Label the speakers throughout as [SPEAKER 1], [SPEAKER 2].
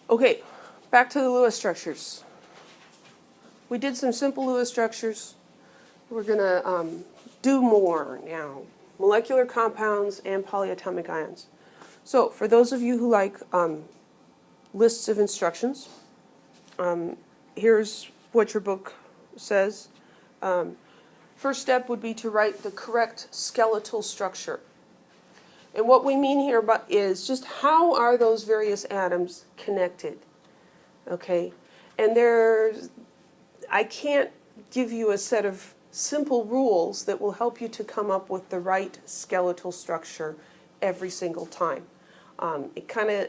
[SPEAKER 1] Okay, back to the Lewis structures. We did some simple Lewis structures. We're going to do more now. Molecular compounds and polyatomic ions. So for those of you who like lists of instructions, here's what your book says. First step would be to write the correct skeletal structure. And what we mean here is just how are those various atoms connected, okay? And I can't give you a set of simple rules that will help you to come up with the right skeletal structure every single time. It kind of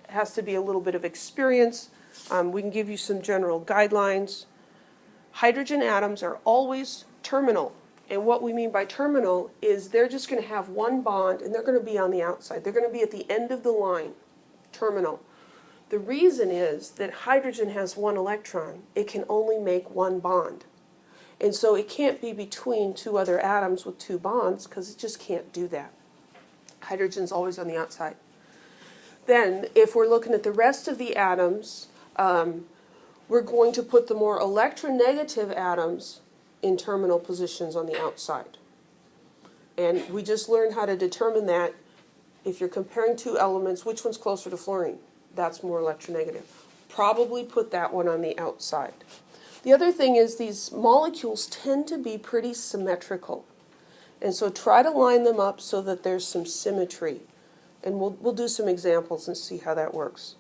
[SPEAKER 1] has to be a little bit of experience. We can give you some general guidelines. Hydrogen atoms are always terminal. And what we mean by terminal is they're just going to have one bond and they're going to be on the outside. They're going to be at the end of the line, terminal. The reason is that hydrogen has one electron. It can only make one bond. And so it can't be between two other atoms with two bonds because it just can't do that. Hydrogen's always on the outside. Then, if we're looking at the rest of the atoms, we're going to put the more electronegative atoms in terminal positions on the outside. And we just learned how to determine that if you're comparing two elements, which one's closer to fluorine? That's more electronegative. Probably put that one on the outside. The other thing is these molecules tend to be pretty symmetrical. And so try to line them up so that there's some symmetry. And we'll do some examples and see how that works.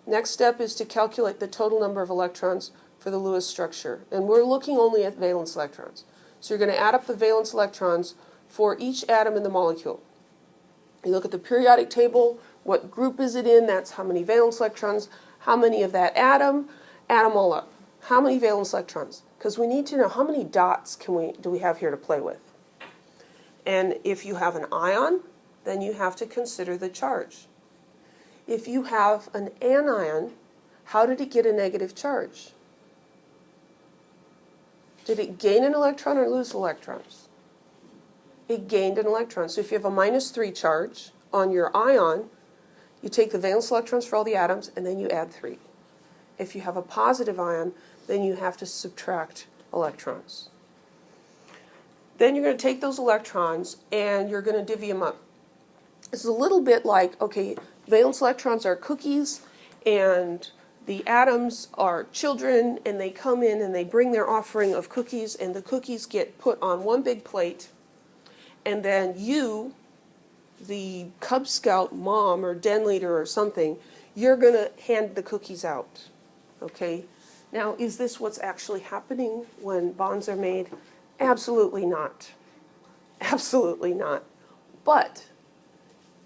[SPEAKER 1] Next step is to calculate the total number of electrons for the Lewis structure. And we're looking only at valence electrons. So you're going to add up the valence electrons for each atom in the molecule. You look at the periodic table, what group is it in, that's how many valence electrons, how many of that atom, add them all up. How many valence electrons? Because we need to know how many dots do we have here to play with. And if you have an ion, then you have to consider the charge. If you have an anion, how did it get a negative charge? Did it gain an electron or lose electrons? It gained an electron. So if you have a -3 charge on your ion, you take the valence electrons for all the atoms and then you add 3. If you have a positive ion, then you have to subtract electrons. Then you're going to take those electrons and you're going to divvy them up. It's a little bit like, okay, valence electrons are cookies and the atoms are children, and they come in and they bring their offering of cookies, and the cookies get put on one big plate, and then you, the Cub Scout mom or den leader or something, you're going to hand the cookies out, okay? Now, is this what's actually happening when bonds are made? Absolutely not. Absolutely not. But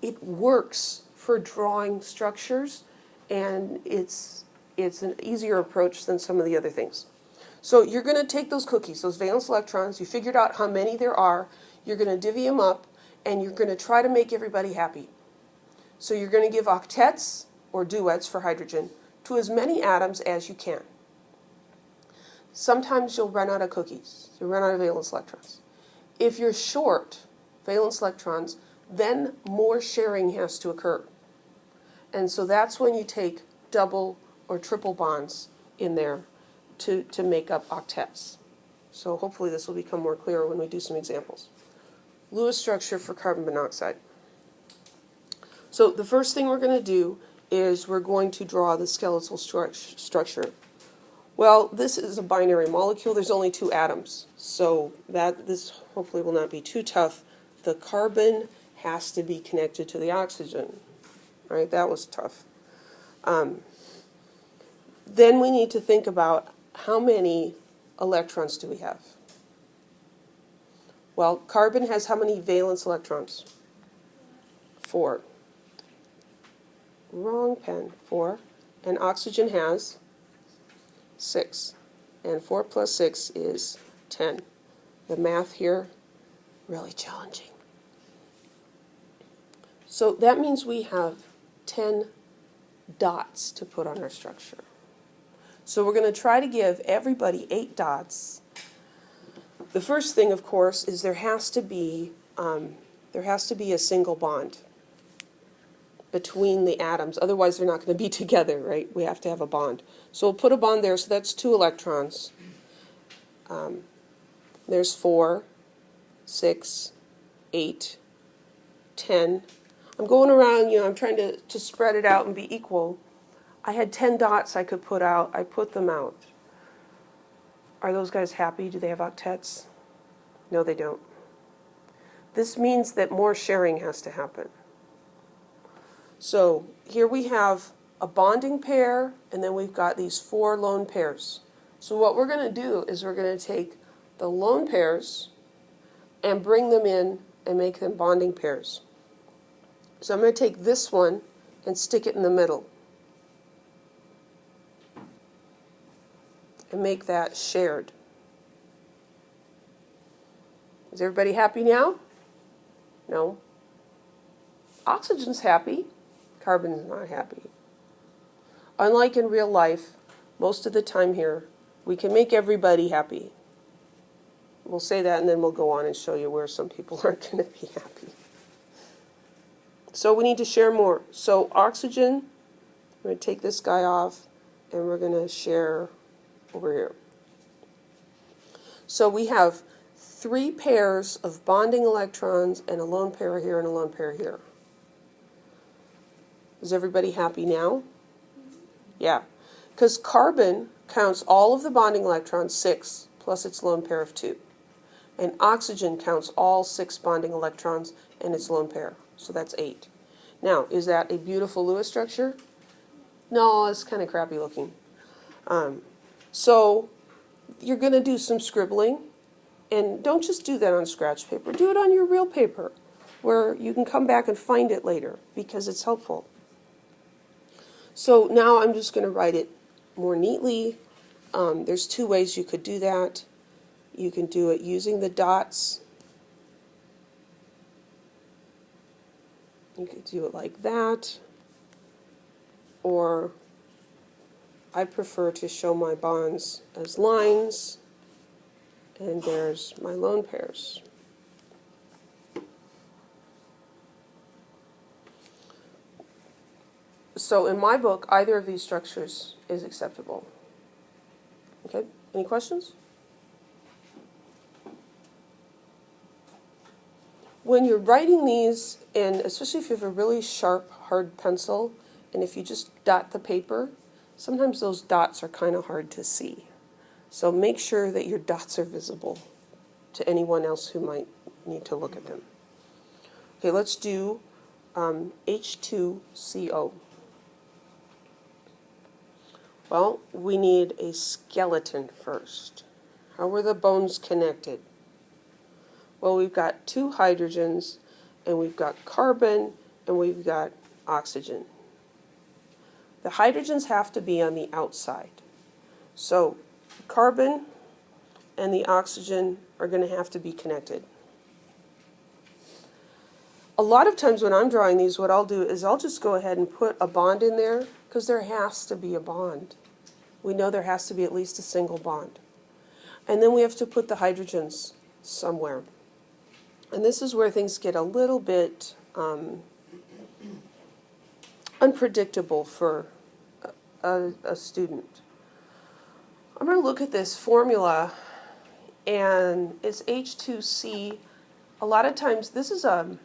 [SPEAKER 1] it works for drawing structures, and it's an easier approach than some of the other things. So you're going to take those cookies, those valence electrons, you figured out how many there are, you're going to divvy them up, and you're going to try to make everybody happy. So you're going to give octets, or duets for hydrogen, to as many atoms as you can. Sometimes you'll run out of cookies, you'll run out of valence electrons. If you're short valence electrons, then more sharing has to occur. And so that's when you take double or triple bonds in there to make up octets. So hopefully this will become more clear when we do some examples. Lewis structure for carbon monoxide. So the first thing we're going to do is we're going to draw the skeletal structure. Well, this is a binary molecule. There's only 2 atoms. So this hopefully will not be too tough. The carbon has to be connected to the oxygen. All right, that was tough. Then we need to think about how many electrons do we have? Well, carbon has how many valence electrons? 4. Wrong pen. 4. And oxygen has 6. And 4 plus 6 is 10. The math here, really challenging. So that means we have 10 dots to put on our structure. So we're going to try to give everybody 8 dots. The first thing, of course, is there has to be a single bond. between the atoms. Otherwise, they're not going to be together, right? We have to have a bond. So we'll put a bond there. So that's 2 electrons. There's 4, 6, 8, 10. I'm going around, I'm trying to spread it out and be equal. I had 10 dots I could put out. I put them out. Are those guys happy? Do they have octets? No, they don't. This means that more sharing has to happen. So here we have a bonding pair, and then we've got these 4 lone pairs. So what we're going to do is we're going to take the lone pairs and bring them in and make them bonding pairs. So I'm going to take this one and stick it in the middle and make that shared. Is everybody happy now? No. Oxygen's happy. Carbon's not happy. Unlike in real life, most of the time here, we can make everybody happy. We'll say that and then we'll go on and show you where some people aren't going to be happy. So we need to share more. So oxygen, we're going to take this guy off and we're going to share over here. So we have 3 pairs of bonding electrons and a lone pair here and a lone pair here. Is everybody happy now? Yeah. Because carbon counts all of the bonding electrons, 6, plus its lone pair of 2. And oxygen counts all 6 bonding electrons and its lone pair. So that's 8. Now, is that a beautiful Lewis structure? No, it's kind of crappy looking. So you're going to do some scribbling. And don't just do that on scratch paper. Do it on your real paper, where you can come back and find it later, because it's helpful. So now I'm just going to write it more neatly. There's 2 ways you could do that. You can do it using the dots. You could do it like that. Or I prefer to show my bonds as lines. And there's my lone pairs. So in my book, either of these structures is acceptable. Okay, any questions? When you're writing these, and especially if you have a really sharp, hard pencil, and if you just dot the paper, sometimes those dots are kind of hard to see. So make sure that your dots are visible to anyone else who might need to look at them. Okay, let's do H2CO. Well, we need a skeleton first. How are the bones connected? Well, we've got 2 hydrogens, and we've got carbon, and we've got oxygen. The hydrogens have to be on the outside. So carbon and the oxygen are going to have to be connected. A lot of times when I'm drawing these, what I'll do is I'll just go ahead and put a bond in there, because there has to be a bond. We know there has to be at least a single bond. And then we have to put the hydrogens somewhere. And this is where things get a little bit unpredictable for a student. I'm going to look at this formula, and it's H2C. A lot of times, this is an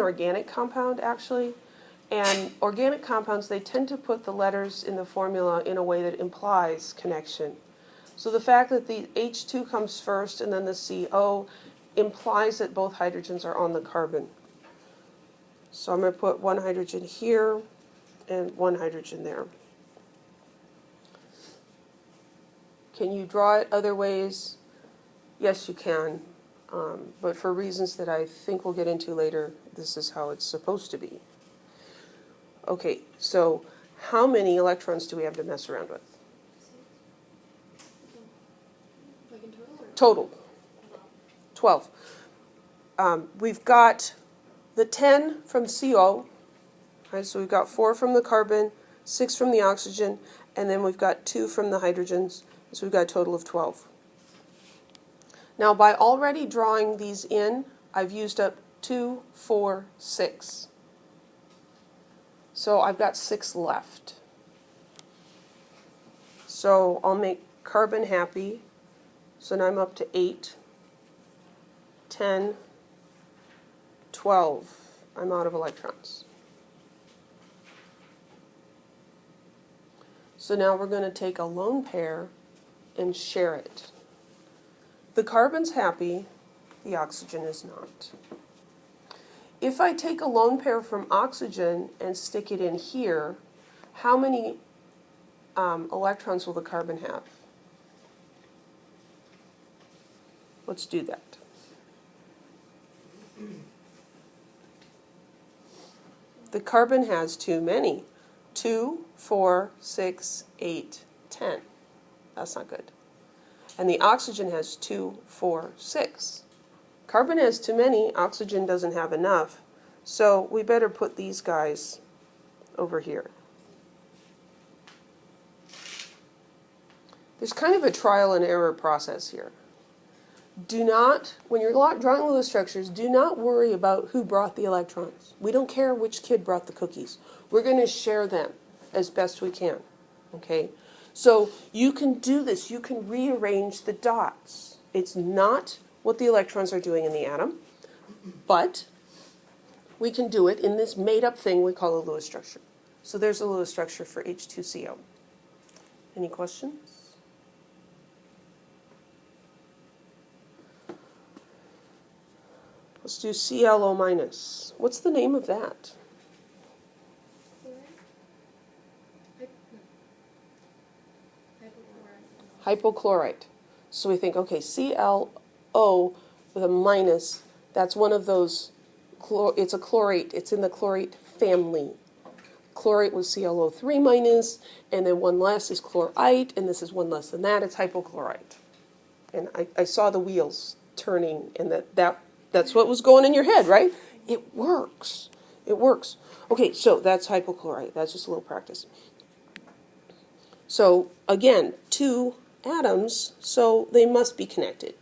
[SPEAKER 1] organic compound, actually. And organic compounds, they tend to put the letters in the formula in a way that implies connection. So the fact that the H2 comes first and then the CO implies that both hydrogens are on the carbon. So I'm going to put 1 hydrogen here and 1 hydrogen there. Can you draw it other ways? Yes, you can. But for reasons that I think we'll get into later, this is how it's supposed to be. Okay, so how many electrons do we have to mess around with?
[SPEAKER 2] Like in total?
[SPEAKER 1] Total. 12. We've got the 10 from CO, right, so we've got 4 from the carbon, 6 from the oxygen, and then we've got 2 from the hydrogens, so we've got a total of 12. Now, by already drawing these in, I've used up 2, 4, 6. So I've got 6 left. So I'll make carbon happy. So now I'm up to 8, 10, 12. I'm out of electrons. So now we're going to take a lone pair and share it. The carbon's happy, the oxygen is not. If I take a lone pair from oxygen and stick it in here, how many electrons will the carbon have? Let's do that. The carbon has too many. 2, 4, 6, 8, 10. That's not good. And the oxygen has 2, 4, 6. Carbon has too many, oxygen doesn't have enough. So we better put these guys over here. There's kind of a trial and error process here. Do not, when you're drawing Lewis structures, do not worry about who brought the electrons. We don't care which kid brought the cookies. We're going to share them as best we can. Okay? So you can do this. You can rearrange the dots. It's not what the electrons are doing in the atom, but we can do it in this made-up thing we call a Lewis structure. So there's a Lewis structure for H2CO. Any questions? Let's do ClO minus. What's the name of that? Hypochlorite. So we think, okay, ClO with a minus, that's one of those, it's a chlorate, it's in the chlorate family. Chlorate was ClO3 minus, and then one less is chlorite, and this is one less than that, it's hypochlorite. And I saw the wheels turning, and that's what was going in your head, right? It works. It works. Okay, so that's hypochlorite. That's just a little practice. So, again, 2 atoms, so they must be connected.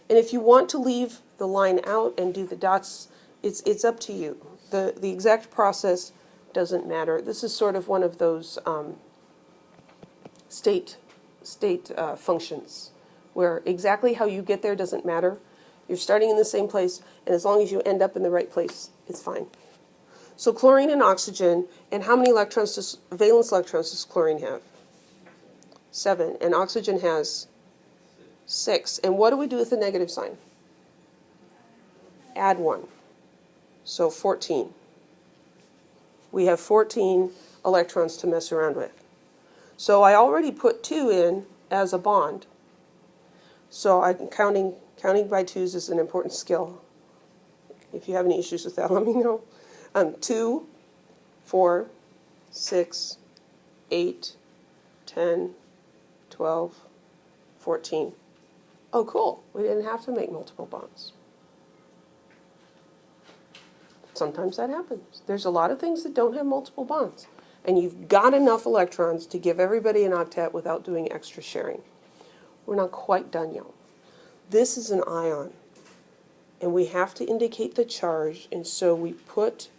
[SPEAKER 1] And if you want to leave the line out and do the dots, it's up to you. The exact process doesn't matter. This is sort of one of those state functions where exactly how you get there doesn't matter. You're starting in the same place, and as long as you end up in the right place, it's fine. So chlorine and oxygen, and how many valence electrons does chlorine have? 7, and oxygen has 6. And what do we do with the negative sign? Add 1. So 14. We have 14 electrons to mess around with. So I already put 2 in as a bond. So I'm counting by 2s is an important skill. If you have any issues with that, let me know. 2, 4, 6, 8, 10, 12, 14. Oh, cool. We didn't have to make multiple bonds. Sometimes that happens. There's a lot of things that don't have multiple bonds. And you've got enough electrons to give everybody an octet without doing extra sharing. We're not quite done yet. This is an ion. And we have to indicate the charge, and so we put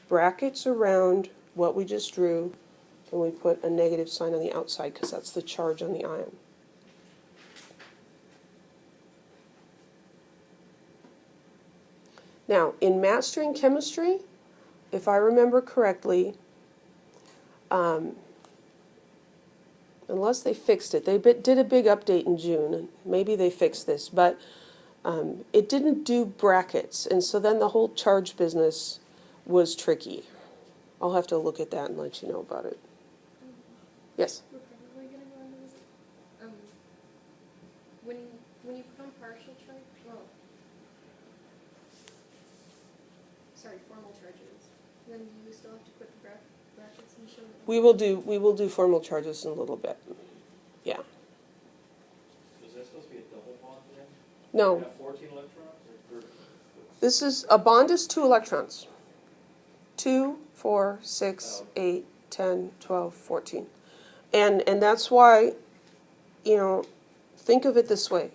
[SPEAKER 1] brackets around what we just drew, and we put a negative sign on the outside because that's the charge on the ion. Now, in mastering chemistry, if I remember correctly, unless they fixed it, they did a big update in June, and maybe they fixed this, but it didn't do brackets, and so then the whole charge business was tricky. I'll have to look at that and let you know about it. Yes?
[SPEAKER 2] We're probably going to go into this. When you put on partial charge, formal charges, then you still have to put the brackets and show them.
[SPEAKER 1] We will do formal charges in a little bit. Yeah.
[SPEAKER 3] Is that supposed to be a double bond then?
[SPEAKER 1] No.
[SPEAKER 3] You have 14 electrons or 30?
[SPEAKER 1] This is, a bond is 2 electrons. 2, 4, 6, 8, 10, 12, 14. And that's why, think of it this way.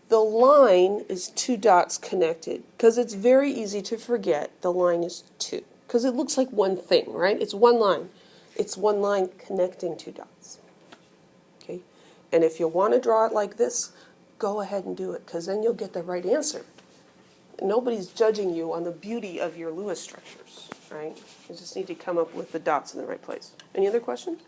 [SPEAKER 1] The line is 2 dots connected, because it's very easy to forget the line is 2, because it looks like one thing, right? It's one line. It's one line connecting two dots. Okay? And if you want to draw it like this, go ahead and do it, because then you'll get the right answer. Nobody's judging you on the beauty of your Lewis structures, right? You just need to come up with the dots in the right place. Any other questions?